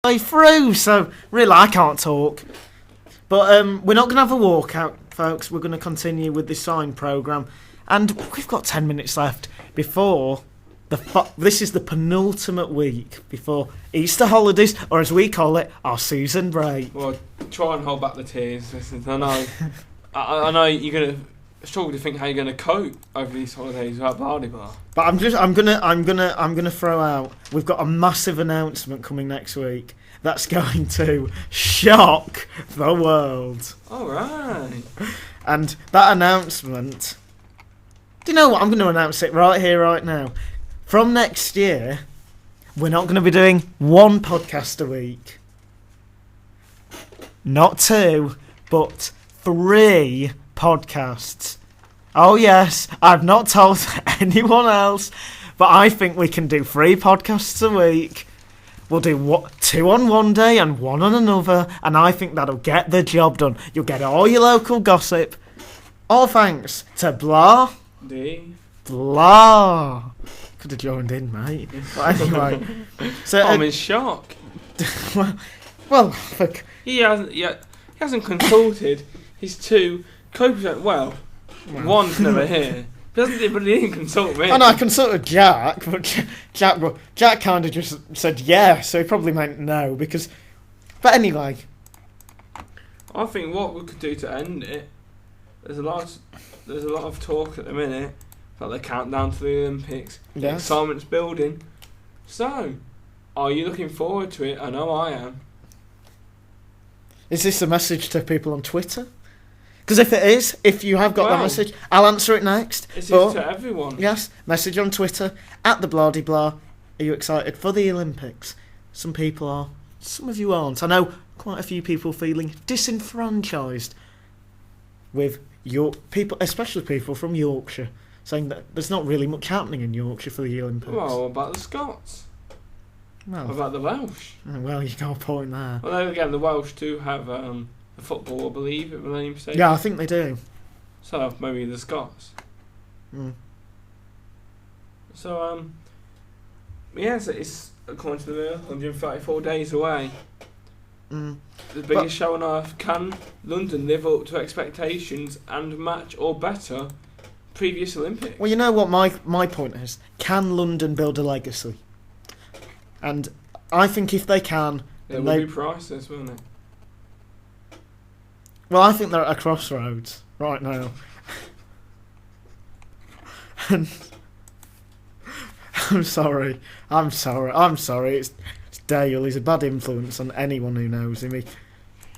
way through, so really I can't talk. But we're not going to have a walkout, folks. We're going to continue with the sign programme. And we've got 10 minutes left before this is the penultimate week before Easter holidays, or as we call it, our season break. Well, try and hold back the tears. Listen, I know, I know you're gonna struggle to think how you're gonna cope over these holidays without Blahdblah. But I'm gonna throw out. We've got a massive announcement coming next week that's going to shock the world. All right. And that announcement. Do you know what? I'm going to announce it right here, right now. From next year, we're not going to be doing one podcast a week. Not 2, but 3 podcasts. Oh yes, I've not told anyone else, but I think we can do 3 podcasts a week. We'll do 2 on one day and 1 on another, and I think that'll get the job done. You'll get all your local gossip. All thanks to Blahdblah. Could have joined in, mate. But anyway, so I'm in shock. well, he hasn't consulted his 2 co-presenters. Well, one's never here. But he didn't consult me. I know, I consulted Jack, but Jack kind of just said yeah, so he probably meant no because. But anyway, I think what we could do to end it. There's a lot of talk at the minute about the countdown to the Olympics. Yes. The excitement's building. So, are you looking forward to it? I know I am. Is this a message to people on Twitter? Because if you have got that message, I'll answer it next. It's to everyone. Yes, message on Twitter, @Blahdblah. Are you excited for the Olympics? Some people are. Some of you aren't. I know quite a few people feeling disenfranchised with people, especially people from Yorkshire, saying that there's not really much happening in Yorkshire for the Olympics. Well, what about the Scots? Well, what about the Welsh? Well, you got a point there. Well, then again, the Welsh do have the football, I believe, at Millennium Stadium. Yeah, I think they do. So maybe the Scots. So yes, it's according to the Mail, 134 days away. The biggest show on earth. Can London live up to expectations and match or better previous Olympics? Well, you know what my point is. Can London build a legacy? And I think if they can, it will be priceless, won't it? Well, I think they're at a crossroads right now. And I'm sorry. It's Dale. He's a bad influence on anyone who knows him.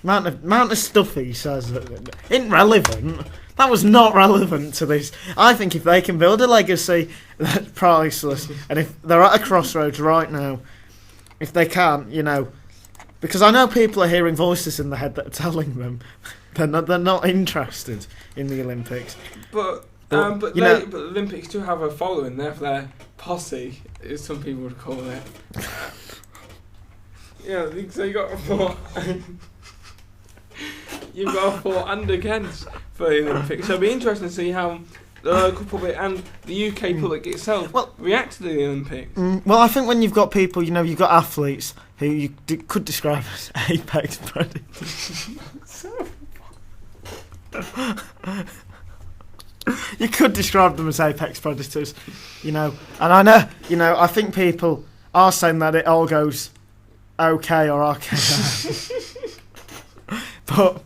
Amount of stuff he says that isn't relevant. That was not relevant to this. I think if they can build a legacy, that's priceless. And if they're at a crossroads right now, if they can't, because I know people are hearing voices in their head that are telling them they're not interested in the Olympics. But the Olympics do have a following. They have their posse, as some people would call it. Yeah, so you got you've got a for and against for the Olympics. So it'll be interesting to see how the local public and the UK public itself react to the Olympics. Well, I think when you've got people, you've got athletes who you could describe as apex predators. You could describe them as apex predators, and I know, I think people are saying that it all goes okay or okay. But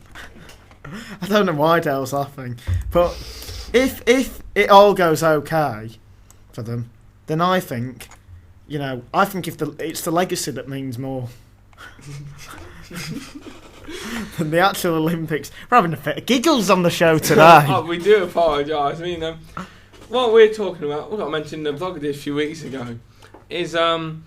I don't know why Dale's laughing. But if it all goes okay for them, then I think, if it's the legacy that means more than the actual Olympics. We're having a fit of giggles on the show today. We do apologise. I mean, what we're talking about, we got mentioned in the vlog I did a few weeks ago, is how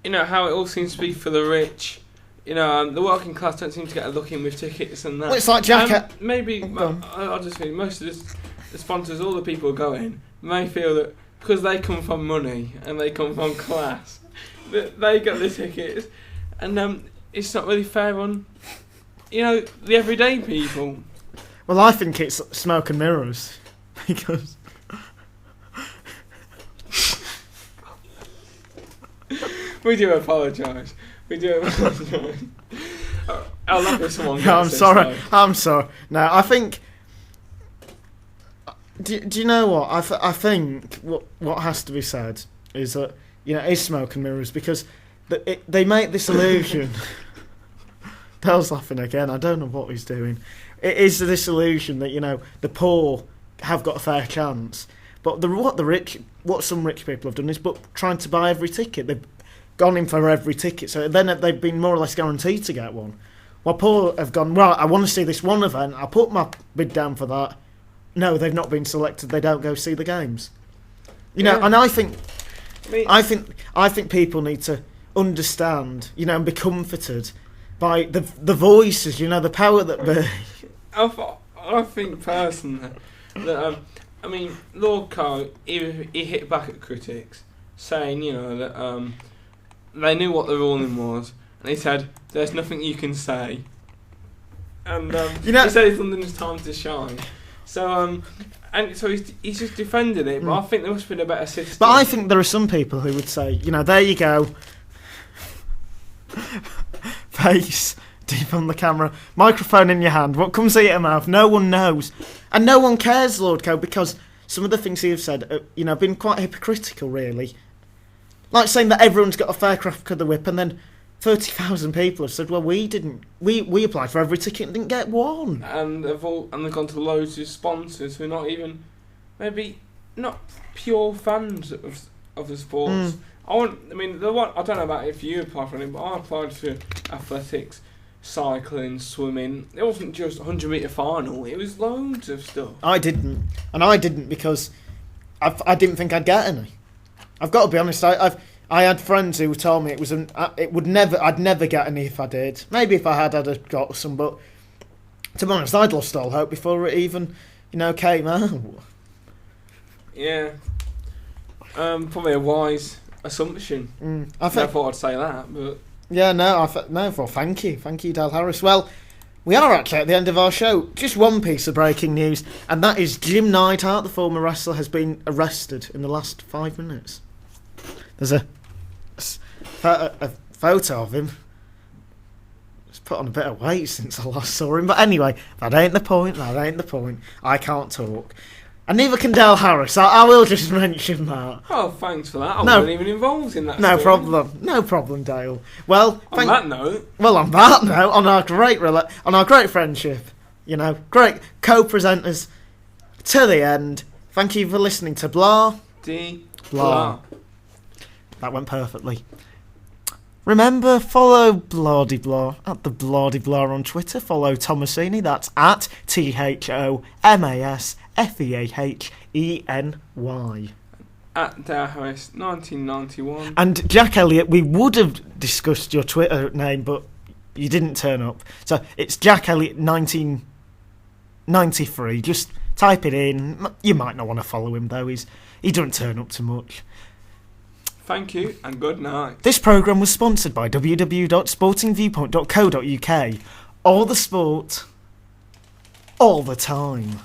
it all seems to be for the rich. The working class don't seem to get a look in with tickets and that. Well, it's like Jack. Maybe I just think most of the sponsors, all the people going, may feel that because they come from money and they come from class, that they get the tickets, and it's not really fair on the everyday people. Well, I think it's smoke and mirrors because. We do apologise. We do it. I'll love if someone gets I'm this, sorry. though. I'm sorry. No, I think. Do you know what? I think what has to be said is that it's smoke and mirrors, because they make this illusion. Dale's laughing again. I don't know what he's doing. It is this illusion that the poor have got a fair chance, but what some rich people have done is trying to buy every ticket. They've gone in for every ticket, so then they've been more or less guaranteed to get one. While poor have gone, right, I want to see this one event, I'll put my bid down for that. No, they've not been selected, they don't go see the games. And I think people need to understand, and be comforted by the voices, the power that be. I think personally that Lord Carr, he hit back at critics, saying that they knew what the ruling was, and he said there's nothing you can say, and he said it's London's time to shine. So he's just defended it, but I think there must have been a better system. But I think there are some people who would say, there you go, face deep on the camera, microphone in your hand, what comes out of your mouth, no one knows, and no one cares, Lord Coe, because some of the things he has said, have been quite hypocritical, really. Like saying that everyone's got a fair crack of the whip, and then 30,000 people have said, well, we didn't. We applied for every ticket and didn't get one. And they've gone to loads of sponsors who are not even, maybe not pure fans of the sports. I don't know about if you applied for anything, but I applied for athletics, cycling, swimming. It wasn't just 100-metre final. It was loads of stuff. I didn't because I didn't think I'd get any. I've got to be honest. I had friends who told me I'd never get any if I did. Maybe if I had, I'd have got some, but to be honest, I'd lost all hope before it even, came out. Yeah. Probably a wise assumption. I thought I'd say that, but yeah, thank you, Dale Harris. Well, we are actually at the end of our show. Just one piece of breaking news, and that is Jim Neidhart, the former wrestler, has been arrested in the last 5 minutes. There's a photo of him. He's put on a bit of weight since I last saw him. But anyway, that ain't the point. I can't talk. And neither can Dale Harris. I will just mention that. Oh, thanks for that. I wasn't even involved in that. No problem, Dale. Well, on that note, on our great friendship, great co-presenters to the end. Thank you for listening to Blahdblah. That went perfectly. Remember, follow Blahdblah at the Blahdblah on Twitter. Follow Thomasini, that's at ThomasFeaheny. At Dale Harris 1991. And Jack Elliott, we would have discussed your Twitter name, but you didn't turn up. So it's Jack Elliott 1993. Just type it in. You might not want to follow him though. He doesn't turn up too much. Thank you and good night. This programme was sponsored by www.sportingviewpoint.co.uk. All the sport, all the time.